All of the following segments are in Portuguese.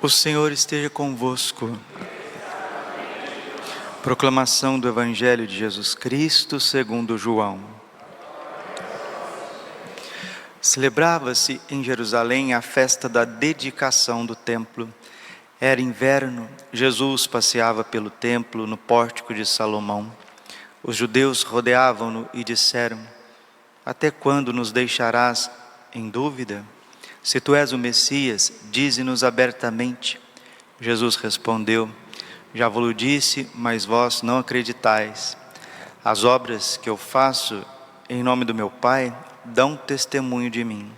O Senhor esteja convosco. Proclamação do Evangelho de Jesus Cristo segundo João. Celebrava-se em Jerusalém a festa da dedicação do templo. Era inverno, Jesus passeava pelo templo no pórtico de Salomão. Os judeus rodeavam-no e disseram: até quando nos deixarás em dúvida? Se tu és o Messias, dize-nos abertamente. Jesus respondeu: já vos disse, mas vós não acreditais. As obras que eu faço em nome do meu Pai dão testemunho de mim.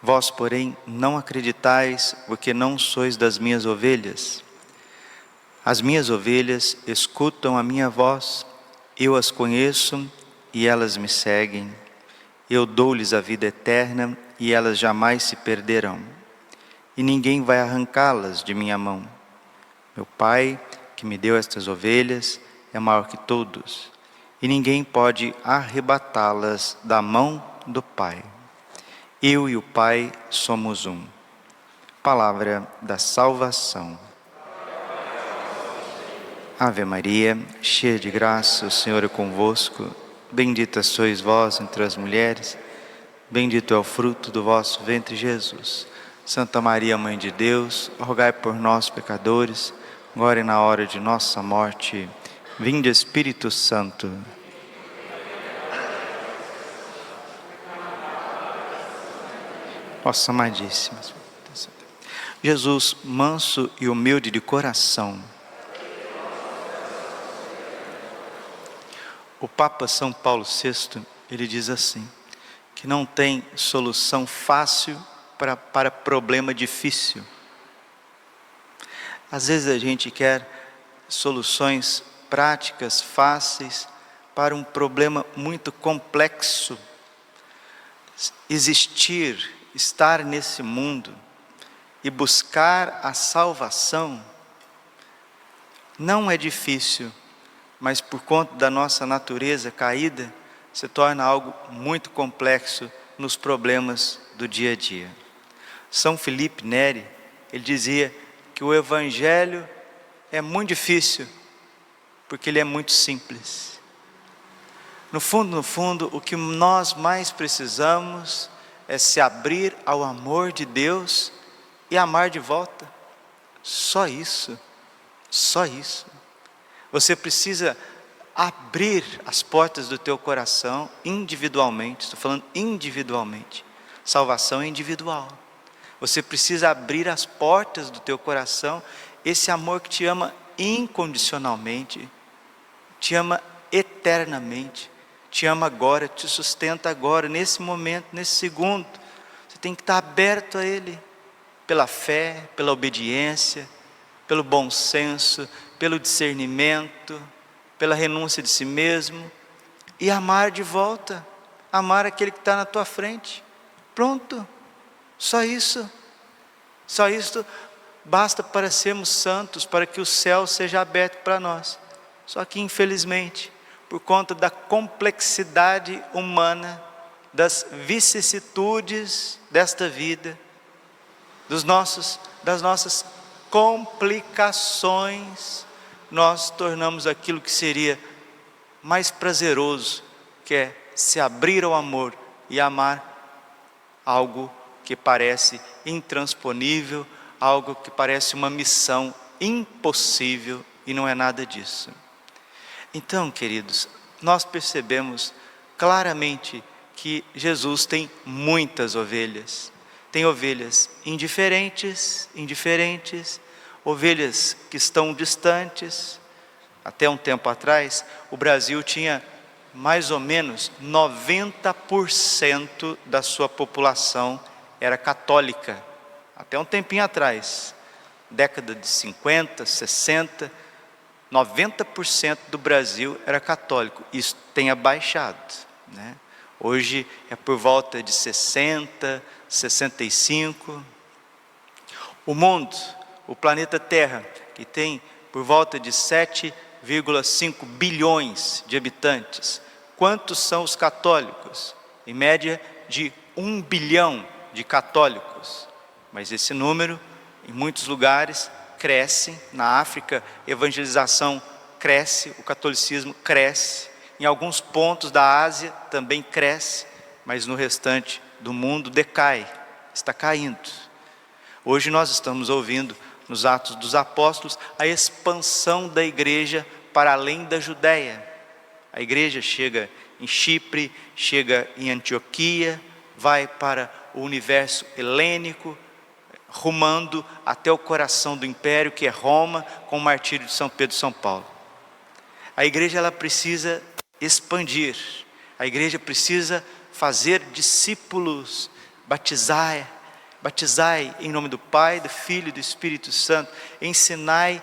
Vós, porém, não acreditais, porque não sois das minhas ovelhas. As minhas ovelhas escutam a minha voz, eu as conheço e elas me seguem. Eu dou-lhes a vida eterna e elas jamais se perderão, e ninguém vai arrancá-las de minha mão. Meu Pai, que me deu estas ovelhas, é maior que todos, e ninguém pode arrebatá-las da mão do Pai. Eu e o Pai somos um. Palavra da salvação. Ave Maria, cheia de graça, o Senhor é convosco. Bendita sois vós entre as mulheres, bendito é o fruto do vosso ventre, Jesus. Santa Maria, Mãe de Deus, rogai por nós, pecadores, agora e na hora de nossa morte. Vinde, Espírito Santo. Nossa amadíssima Jesus, manso e humilde de coração. O Papa São Paulo VI, ele diz assim, que não tem solução fácil para problema difícil. Às vezes a gente quer soluções práticas, fáceis, para um problema muito complexo. Existir, estar nesse mundo e buscar a salvação não é difícil, mas por conta da nossa natureza caída, se torna algo muito complexo nos problemas do dia a dia. São Felipe Neri, ele dizia que o Evangelho é muito difícil, porque ele é muito simples. No fundo, o que nós mais precisamos é se abrir ao amor de Deus e amar de volta. Só isso, só isso. Você precisa abrir as portas do teu coração individualmente. Estou falando individualmente. Salvação é individual. Você precisa abrir as portas do teu coração. Esse amor que te ama incondicionalmente, te ama eternamente, te ama agora, te sustenta agora, nesse momento, nesse segundo. Você tem que estar aberto a Ele, pela fé, pela obediência, pelo bom senso, pelo discernimento, pela renúncia de si mesmo, e amar de volta, amar aquele que está na tua frente. Pronto, só isso basta para sermos santos, para que o céu seja aberto para nós. Só que infelizmente, por conta da complexidade humana, das vicissitudes desta vida, das nossas complicações, nós tornamos aquilo que seria mais prazeroso, que é se abrir ao amor e amar algo que parece intransponível, algo que parece uma missão impossível, e não é nada disso. Então, queridos, nós percebemos claramente que Jesus tem muitas ovelhas. Tem ovelhas indiferentes, ovelhas que estão distantes. Até um tempo atrás, o Brasil tinha mais ou menos 90% da sua população era católica. Até um tempinho atrás, década de 50, 60, 90% do Brasil era católico. Isso tem abaixado, né? Hoje é por volta de 60, 65. O mundo, o planeta Terra, que tem por volta de 7,5 bilhões de habitantes. Quantos são os católicos? Em média de 1 bilhão de católicos. Mas esse número, em muitos lugares crescem. Na África, a evangelização cresce, o catolicismo cresce. Em alguns pontos da Ásia também cresce, mas no restante do mundo decai, está caindo. Hoje nós estamos ouvindo nos Atos dos Apóstolos a expansão da igreja para além da Judéia. A igreja chega em Chipre, chega em Antioquia, vai para o universo helênico, rumando até o coração do império, que é Roma, com o martírio de São Pedro e São Paulo. A igreja ela precisa expandir, a igreja precisa fazer discípulos, batizai em nome do Pai, do Filho e do Espírito Santo, ensinai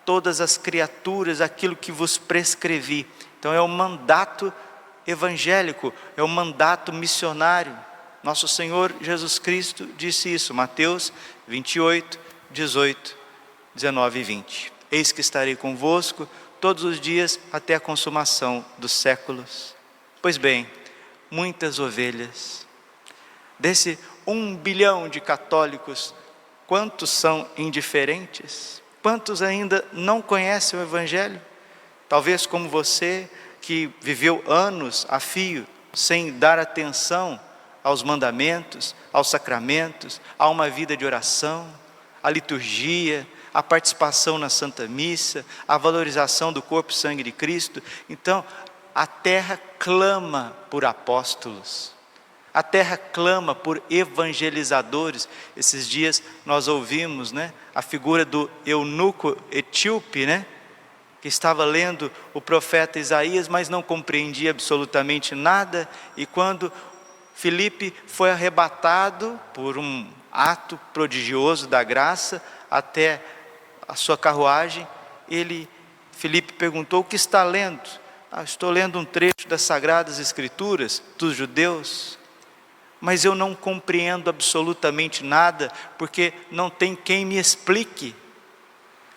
todas as criaturas aquilo que vos prescrevi. Então é o mandato evangélico, é o mandato missionário. Nosso Senhor Jesus Cristo disse isso, Mateus 28, 18, 19 e 20. Eis que estarei convosco todos os dias até a consumação dos séculos. Pois bem, muitas ovelhas. Desse 1 bilhão de católicos, quantos são indiferentes? Quantos ainda não conhecem o Evangelho? Talvez como você, que viveu anos a fio, sem dar atenção aos mandamentos, aos sacramentos, a uma vida de oração, a liturgia, a participação na Santa Missa, a valorização do corpo e sangue de Cristo. Então, a terra clama por apóstolos, a terra clama por evangelizadores. Esses dias nós ouvimos, a figura do eunuco etíope, que estava lendo o profeta Isaías, mas não compreendia absolutamente nada, e quando Filipe foi arrebatado por um ato prodigioso da graça até a sua carruagem, Filipe perguntou: o que está lendo? Estou lendo um trecho das Sagradas Escrituras dos judeus, mas eu não compreendo absolutamente nada, porque não tem quem me explique.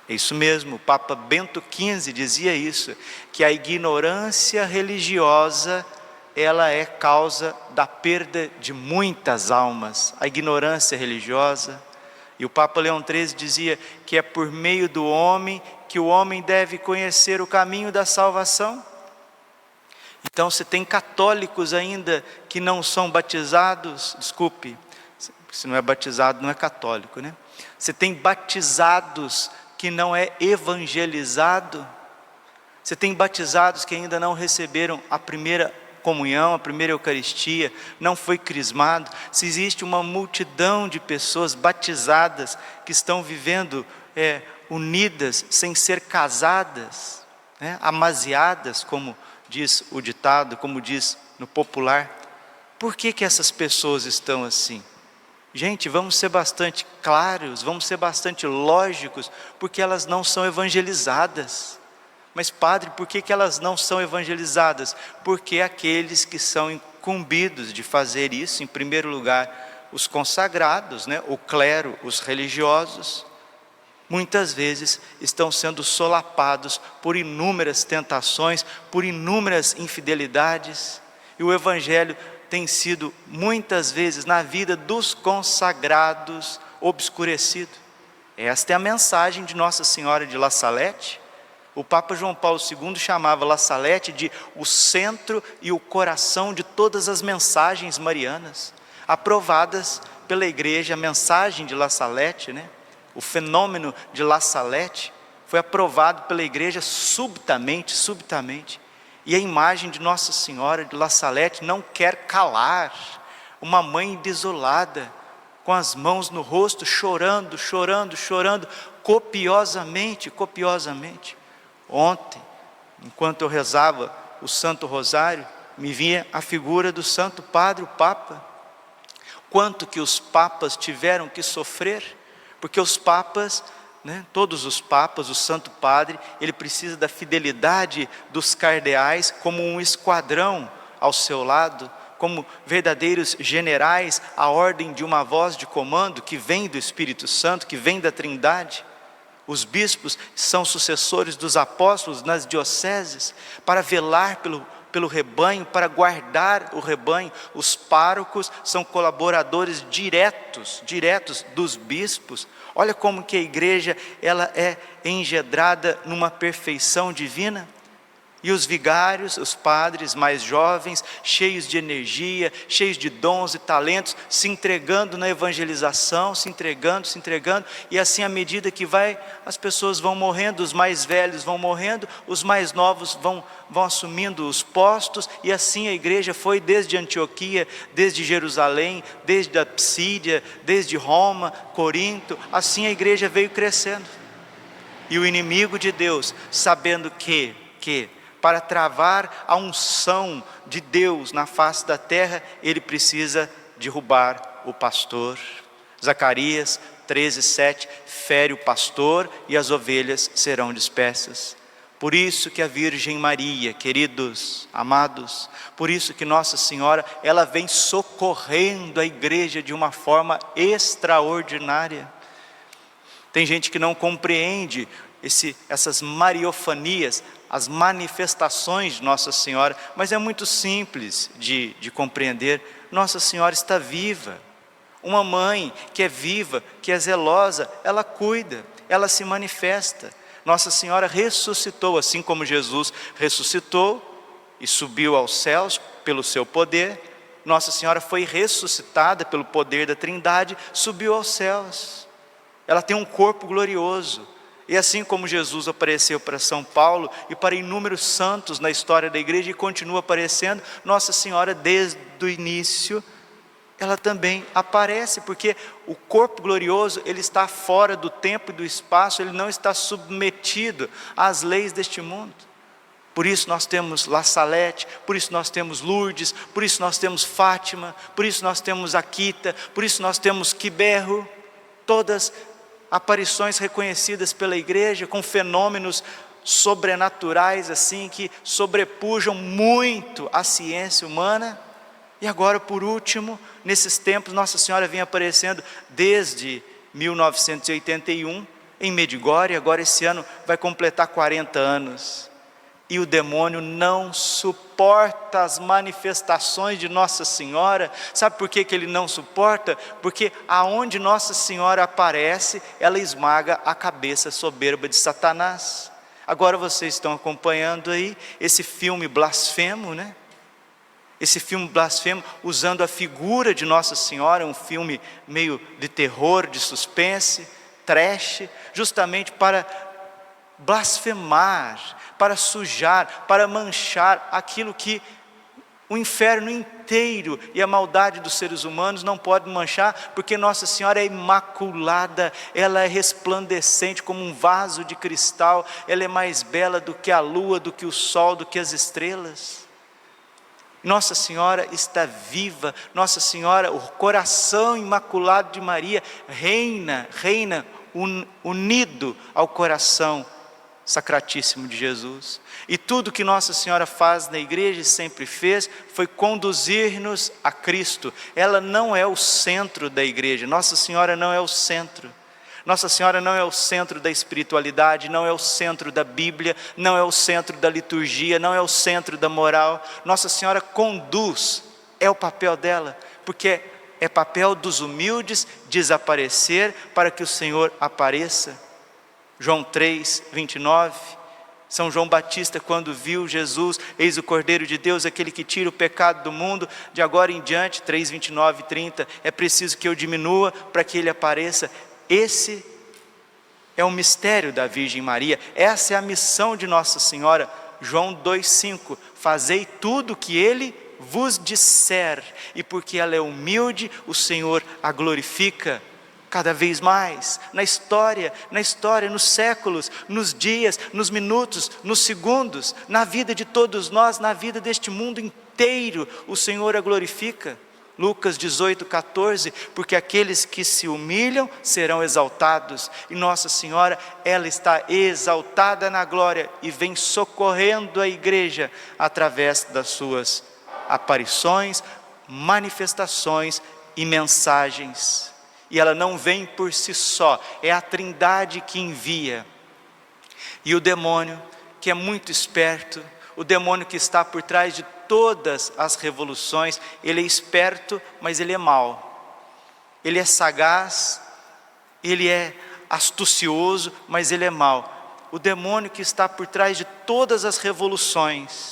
É isso mesmo, o Papa Bento XV dizia isso, que a ignorância religiosa, ela é causa da perda de muitas almas, a ignorância religiosa. E o Papa Leão XIII dizia que é por meio do homem que o homem deve conhecer o caminho da salvação. Então, se tem católicos ainda que não são batizados, desculpe, se não é batizado não é católico, Se tem batizados que não é evangelizado, se tem batizados que ainda não receberam a primeira comunhão, a primeira Eucaristia, não foi crismado, se existe uma multidão de pessoas batizadas que estão vivendo unidas, sem ser casadas, amaziadas, como diz o ditado, como diz no popular. Por que essas pessoas estão assim? Gente, vamos ser bastante claros, vamos ser bastante lógicos, porque elas não são evangelizadas. Mas padre, por que elas não são evangelizadas? Porque aqueles que são incumbidos de fazer isso, em primeiro lugar, os consagrados, o clero, os religiosos, muitas vezes estão sendo solapados por inúmeras tentações, por inúmeras infidelidades, e o Evangelho tem sido muitas vezes na vida dos consagrados obscurecido. Esta é a mensagem de Nossa Senhora de La Salette. O Papa João Paulo II chamava La Salette de o centro e o coração de todas as mensagens marianas, aprovadas pela igreja. A mensagem de La Salette, o fenômeno de La Salette, foi aprovado pela igreja subitamente, e a imagem de Nossa Senhora de La Salette não quer calar uma mãe desolada, com as mãos no rosto, chorando, copiosamente. Ontem, enquanto eu rezava o Santo Rosário, me vinha a figura do Santo Padre, o Papa. Quanto que os papas tiveram que sofrer, porque os papas, todos os papas, o Santo Padre, ele precisa da fidelidade dos cardeais como um esquadrão ao seu lado, como verdadeiros generais, à ordem de uma voz de comando que vem do Espírito Santo, que vem da Trindade. Os bispos são sucessores dos apóstolos nas dioceses, para velar pelo rebanho, para guardar o rebanho. Os párocos são colaboradores diretos dos bispos. Olha como que a igreja, ela é engedrada numa perfeição divina. E os vigários, os padres mais jovens, cheios de energia, cheios de dons e talentos, se entregando na evangelização, se entregando, e assim à medida que as pessoas vão morrendo, os mais velhos vão morrendo, os mais novos vão assumindo os postos, e assim a igreja foi desde Antioquia, desde Jerusalém, desde a Psídia, desde Roma, Corinto, assim a igreja veio crescendo. E o inimigo de Deus, sabendo que para travar a unção de Deus na face da terra, ele precisa derrubar o pastor. Zacarias 13:7, fere o pastor e as ovelhas serão dispersas. Por isso que a Virgem Maria, queridos, amados, por isso que Nossa Senhora, ela vem socorrendo a igreja de uma forma extraordinária. Tem gente que não compreende essas mariofanias, as manifestações de Nossa Senhora, mas é muito simples de compreender. Nossa Senhora está viva. Uma mãe que é viva, que é zelosa, ela cuida, ela se manifesta. Nossa Senhora ressuscitou, assim como Jesus ressuscitou e subiu aos céus pelo seu poder. Nossa Senhora foi ressuscitada pelo poder da Trindade, subiu aos céus. Ela tem um corpo glorioso. E assim como Jesus apareceu para São Paulo e para inúmeros santos na história da igreja e continua aparecendo, Nossa Senhora desde o início, ela também aparece, porque o corpo glorioso, ele está fora do tempo e do espaço, ele não está submetido às leis deste mundo. Por isso nós temos La Salete, por isso nós temos Lourdes, por isso nós temos Fátima, por isso nós temos Akita, por isso nós temos Quiberro, todas aparições reconhecidas pela igreja, com fenômenos sobrenaturais assim, que sobrepujam muito a ciência humana. E agora, por último, nesses tempos, Nossa Senhora vem aparecendo desde 1981, em Medjugorje. Agora esse ano vai completar 40 anos. E o demônio não suporta as manifestações de Nossa Senhora. Sabe por que ele não suporta? Porque aonde Nossa Senhora aparece, ela esmaga a cabeça soberba de Satanás. Agora vocês estão acompanhando aí esse filme blasfemo, né? Esse filme blasfemo, usando a figura de Nossa Senhora, um filme meio de terror, de suspense, trash, justamente para blasfemar, para sujar, para manchar aquilo que o inferno inteiro e a maldade dos seres humanos não pode manchar, porque Nossa Senhora é imaculada, ela é resplandecente como um vaso de cristal, ela é mais bela do que a lua, do que o sol, do que as estrelas. Nossa Senhora está viva, Nossa Senhora, o coração imaculado de Maria, reina unido ao coração sacratíssimo de Jesus. E tudo que Nossa Senhora faz na igreja e sempre fez, foi conduzir-nos a Cristo. Ela não é o centro da igreja, Nossa Senhora não é o centro. Nossa Senhora não é o centro da espiritualidade, não é o centro da Bíblia, não é o centro da liturgia, não é o centro da moral. Nossa Senhora conduz, é o papel dela, porque é papel dos humildes desaparecer para que o Senhor apareça. João 3:29, São João Batista, quando viu Jesus, eis o Cordeiro de Deus, aquele que tira o pecado do mundo, de agora em diante, 3:29 e 30, é preciso que eu diminua para que ele apareça. Esse é o mistério da Virgem Maria, essa é a missão de Nossa Senhora. João 2:5, fazei tudo o que ele vos disser, e porque ela é humilde, o Senhor a glorifica cada vez mais, na história, nos séculos, nos dias, nos minutos, nos segundos, na vida de todos nós, na vida deste mundo inteiro, o Senhor a glorifica. Lucas 18:14, porque aqueles que se humilham serão exaltados, e Nossa Senhora, ela está exaltada na glória, e vem socorrendo a igreja, através das suas aparições, manifestações e mensagens. E ela não vem por si só, é a Trindade que envia. E o demônio, que é muito esperto, O demônio que está por trás de todas as revoluções, ele é esperto, mas ele é mau. Ele é sagaz, ele é astucioso, mas ele é mau. O demônio que está por trás de todas as revoluções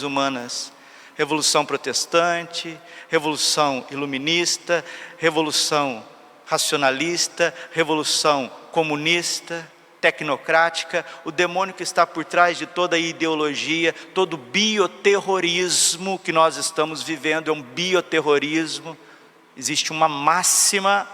humanas, Revolução Protestante, Revolução Iluminista, Revolução Racionalista, Revolução Comunista, tecnocrática, o demônio que está por trás de toda a ideologia, todo o bioterrorismo que nós estamos vivendo, é um bioterrorismo. Existe uma máxima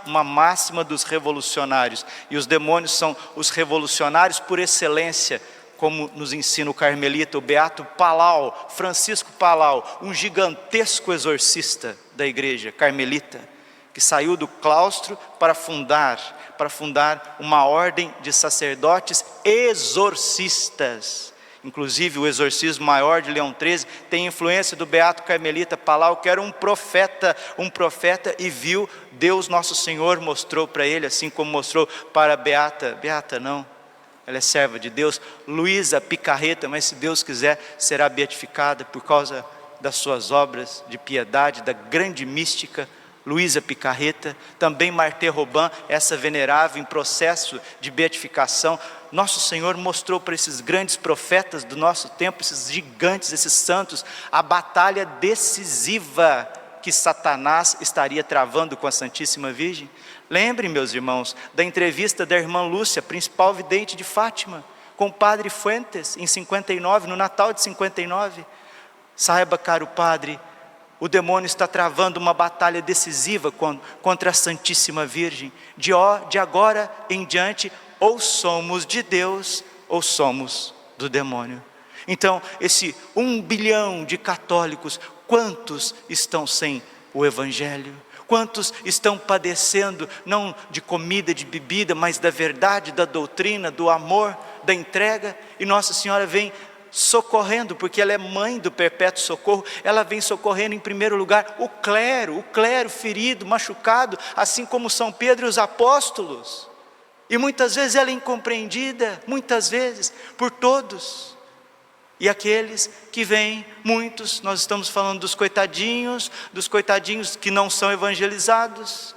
dos revolucionários, e os demônios são os revolucionários por excelência, como nos ensina o carmelita, o beato Palau, Francisco Palau, um gigantesco exorcista da igreja carmelita, que saiu do claustro para fundar uma ordem de sacerdotes exorcistas. Inclusive o exorcismo maior de Leão XIII tem influência do beato carmelita Palau, que era um profeta, e viu Deus Nosso Senhor, mostrou para ele, assim como mostrou para a beata não, ela é serva de Deus, Luísa Picarreta, mas se Deus quiser será beatificada por causa das suas obras de piedade, da grande mística Luísa Picarreta. Também Marthe Robin, essa venerável, em processo de beatificação. Nosso Senhor mostrou para esses grandes profetas do nosso tempo, esses gigantes, esses santos, a batalha decisiva que Satanás estaria travando com a Santíssima Virgem. Lembrem, meus irmãos, da entrevista da irmã Lúcia, principal vidente de Fátima, com o padre Fuentes, em 59, no Natal de 59. Saiba, caro padre, o demônio está travando uma batalha decisiva contra a Santíssima Virgem. De agora em diante, ou somos de Deus, ou somos do demônio. Então, esse 1 bilhão de católicos, quantos estão sem o Evangelho? Quantos estão padecendo, não de comida, de bebida, mas da verdade, da doutrina, do amor, da entrega? E Nossa Senhora vem socorrendo, porque ela é mãe do perpétuo socorro, ela vem socorrendo em primeiro lugar o clero ferido, machucado, assim como São Pedro e os apóstolos. E muitas vezes ela é incompreendida, muitas vezes, por todos. E aqueles que vêm, muitos, nós estamos falando dos coitadinhos que não são evangelizados,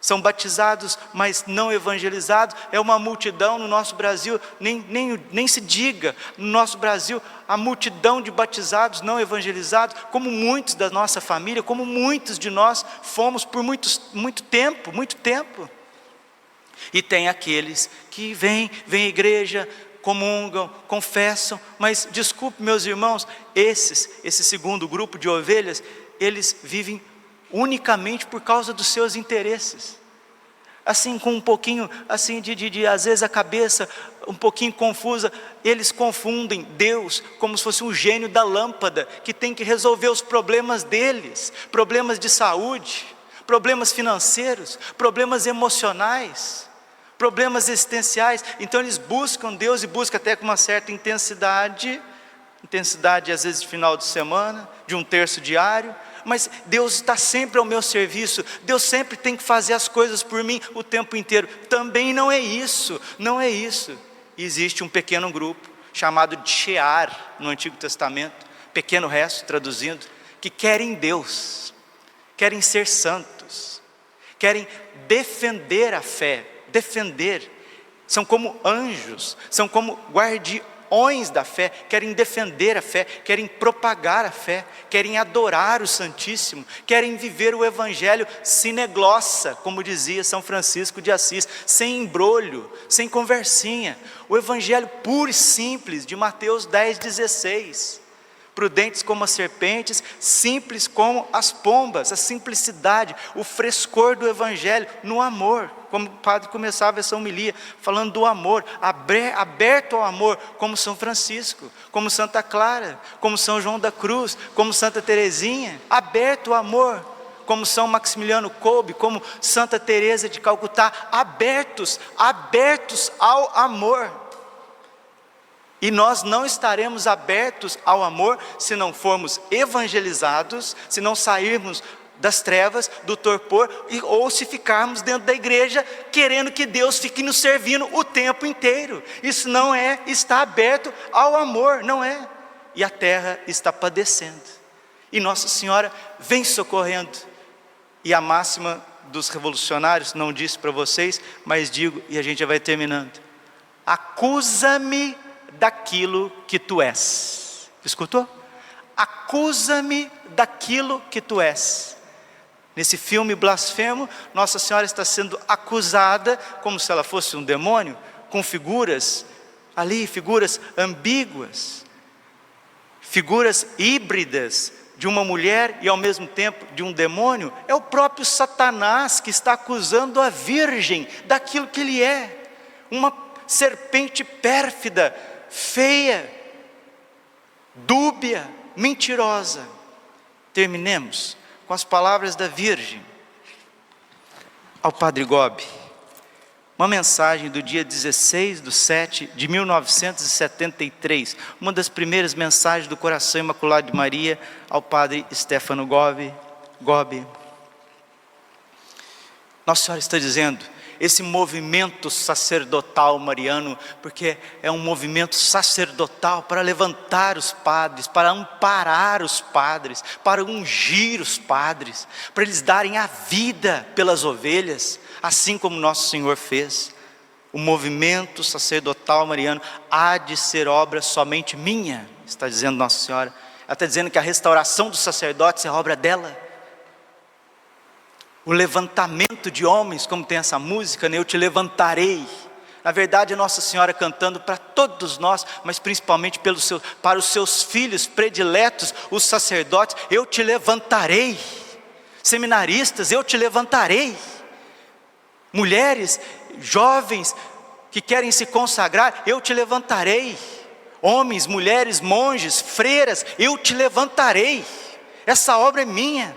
são batizados, mas não evangelizados. É uma multidão no nosso Brasil, nem se diga, no nosso Brasil, a multidão de batizados não evangelizados, como muitos da nossa família, como muitos de nós fomos por muito tempo. E tem aqueles que vêm à igreja, comungam, confessam, mas desculpe, meus irmãos, esse segundo grupo de ovelhas, eles vivem unicamente por causa dos seus interesses, assim, com um pouquinho, assim, às vezes a cabeça um pouquinho confusa, eles confundem Deus como se fosse um gênio da lâmpada, que tem que resolver os problemas deles, problemas de saúde, problemas financeiros, problemas emocionais, problemas existenciais. Então eles buscam Deus, e buscam até com uma certa intensidade às vezes de final de semana, de um terço diário, mas Deus está sempre ao meu serviço, Deus sempre tem que fazer as coisas por mim o tempo inteiro. Também não é isso. Existe um pequeno grupo, chamado de Shear, no Antigo Testamento, pequeno resto, traduzindo, que querem Deus, querem ser santos, querem defender a fé, são como anjos, são como guardiões da fé, querem defender a fé, querem propagar a fé, querem adorar o Santíssimo, querem viver o Evangelho sine glossa, como dizia São Francisco de Assis, sem embrolho, sem conversinha, o Evangelho puro e simples de Mateus 10,16, prudentes como as serpentes, simples como as pombas, a simplicidade, o frescor do Evangelho, no amor, como o padre começava essa homilia, falando do amor, aberto ao amor, como São Francisco, como Santa Clara, como São João da Cruz, como Santa Teresinha, aberto ao amor, como São Maximiliano Kolbe, como Santa Teresa de Calcutá, abertos ao amor. E nós não estaremos abertos ao amor se não formos evangelizados, se não sairmos das trevas, do torpor, ou se ficarmos dentro da igreja querendo que Deus fique nos servindo o tempo inteiro. Isso não é estar aberto ao amor, não é. E a terra está padecendo, e Nossa Senhora vem socorrendo. E a máxima dos revolucionários, não disse para vocês, mas digo, e a gente já vai terminando: acusa-me daquilo que tu és. Escutou? Acusa-me daquilo que tu és. Nesse filme blasfemo, Nossa Senhora está sendo acusada como se ela fosse um demônio, com figuras ali, figuras ambíguas, figuras híbridas, de uma mulher e ao mesmo tempo de um demônio. É o próprio Satanás que está acusando a Virgem daquilo que ele é, uma serpente pérfida, feia, dúbia, mentirosa. Terminemos com as palavras da Virgem ao Padre Gobi, uma mensagem do dia 16/7/1973, uma das primeiras mensagens do Coração Imaculado de Maria ao Padre Stefano Gobi. Nossa Senhora está dizendo, esse movimento sacerdotal mariano, porque é um movimento sacerdotal para levantar os padres, para amparar os padres, para ungir os padres, para eles darem a vida pelas ovelhas, assim como Nosso Senhor fez. O movimento sacerdotal mariano há de ser obra somente minha, está dizendo Nossa Senhora. Ela está dizendo que a restauração dos sacerdotes é obra dela. O levantamento de homens, como tem essa música, né? Eu te levantarei. Na verdade é Nossa Senhora cantando para todos nós, mas principalmente para os seus filhos prediletos, os sacerdotes: eu te levantarei. Seminaristas, eu te levantarei. Mulheres, jovens que querem se consagrar, eu te levantarei. Homens, mulheres, monges, freiras, eu te levantarei. Essa obra é minha.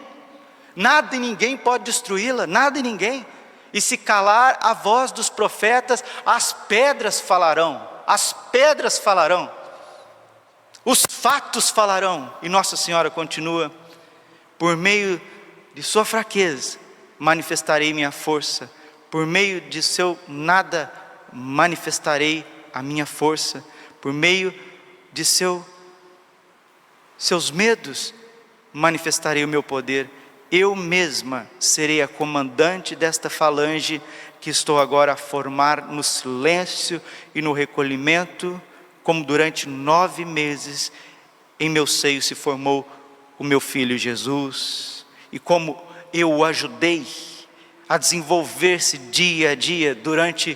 Nada e ninguém pode destruí-la, nada e ninguém. E se calar a voz dos profetas, as pedras falarão, as pedras falarão, os fatos falarão. E Nossa Senhora continua: por meio de sua fraqueza manifestarei minha força, por meio de seu nada manifestarei a minha força, por meio de seus medos manifestarei o meu poder. Eu mesma serei a comandante desta falange que estou agora a formar no silêncio e no recolhimento, como durante 9 meses em meu seio se formou o meu filho Jesus, e como eu o ajudei a desenvolver-se dia a dia durante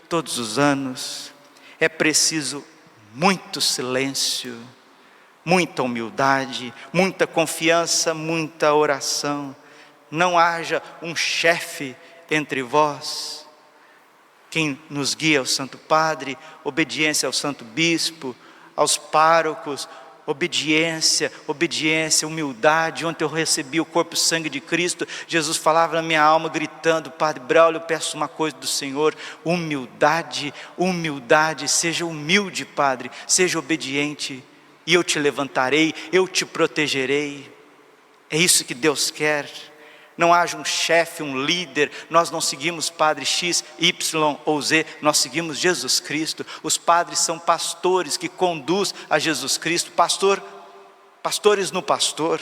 todos os anos. É preciso muito silêncio, muita humildade, muita confiança, muita oração. Não haja um chefe entre vós. Quem nos guia é o Santo Padre, obediência ao Santo Bispo, aos párocos, obediência, humildade. Ontem eu recebi o corpo e sangue de Cristo, Jesus falava na minha alma gritando: Padre Braulio, eu peço uma coisa do Senhor: humildade, humildade. Seja humilde, Padre, seja obediente, e eu te levantarei, eu te protegerei. É isso que Deus quer. Não haja um chefe, um líder. Nós não seguimos padre X, Y ou Z, nós seguimos Jesus Cristo. Os padres são pastores que conduz a Jesus Cristo. Pastores no pastor.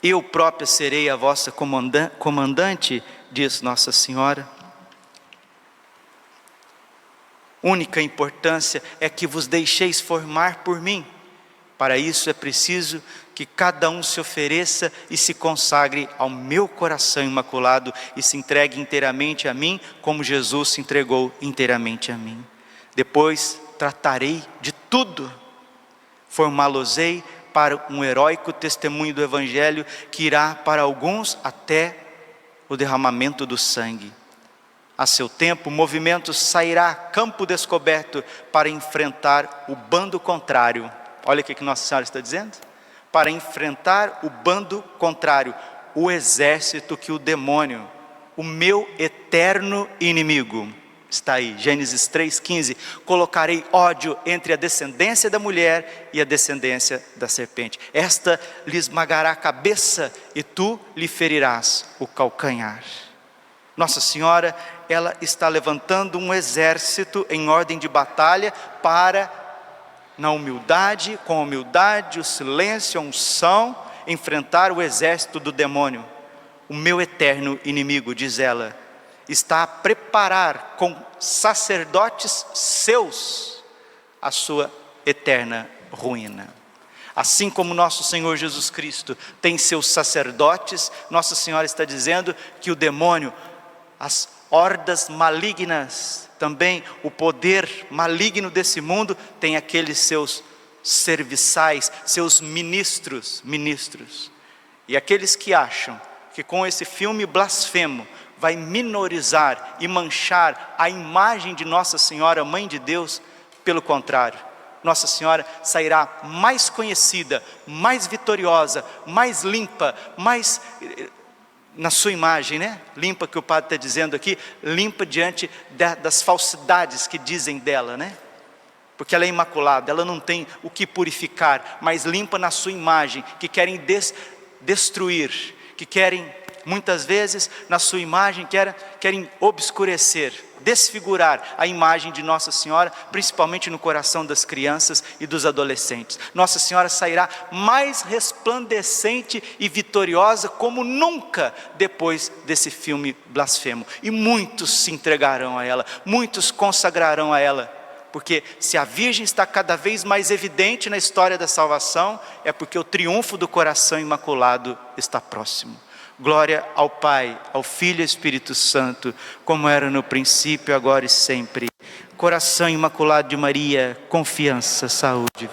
Eu própria serei a vossa comandante, diz Nossa Senhora. Única importância é que vos deixeis formar por mim. Para isso é preciso que cada um se ofereça e se consagre ao meu coração imaculado e se entregue inteiramente a mim, como Jesus se entregou inteiramente a mim. Depois tratarei de tudo, formá-los-ei para um heróico testemunho do Evangelho que irá para alguns até o derramamento do sangue. A seu tempo, o movimento sairá a campo descoberto para enfrentar o bando contrário. Olha o que Nossa Senhora está dizendo. Para enfrentar o bando contrário, o exército que o demônio, o meu eterno inimigo, está aí, Gênesis 3,15, colocarei ódio entre a descendência da mulher e a descendência da serpente. Esta lhe esmagará a cabeça e tu lhe ferirás o calcanhar. Nossa Senhora, ela está levantando um exército em ordem de batalha para, na humildade, com a humildade, o silêncio, a unção, enfrentar o exército do demônio. O meu eterno inimigo, diz ela, está a preparar com sacerdotes seus a sua eterna ruína. Assim como nosso Senhor Jesus Cristo tem seus sacerdotes, Nossa Senhora está dizendo que o demônio, as hordas malignas, também o poder maligno desse mundo, tem aqueles seus serviçais, seus ministros. E aqueles que acham que com esse filme blasfemo vai minorizar e manchar a imagem de Nossa Senhora, Mãe de Deus, pelo contrário, Nossa Senhora sairá mais conhecida, mais vitoriosa, mais limpa, mais na sua imagem, né? Limpa, que o padre está dizendo aqui, limpa diante das falsidades que dizem dela, né? Porque ela é imaculada, ela não tem o que purificar, mas limpa na sua imagem, que querem destruir, que querem, muitas vezes, na sua imagem, querem obscurecer, desfigurar a imagem de Nossa Senhora, principalmente no coração das crianças e dos adolescentes. Nossa Senhora sairá mais resplandecente e vitoriosa como nunca depois desse filme blasfemo. E muitos se entregarão a ela, muitos consagrarão a ela. Porque se a Virgem está cada vez mais evidente na história da salvação, é porque o triunfo do coração imaculado está próximo. Glória ao Pai, ao Filho e ao Espírito Santo, como era no princípio, agora e sempre. Coração imaculado de Maria, confiança, saúde.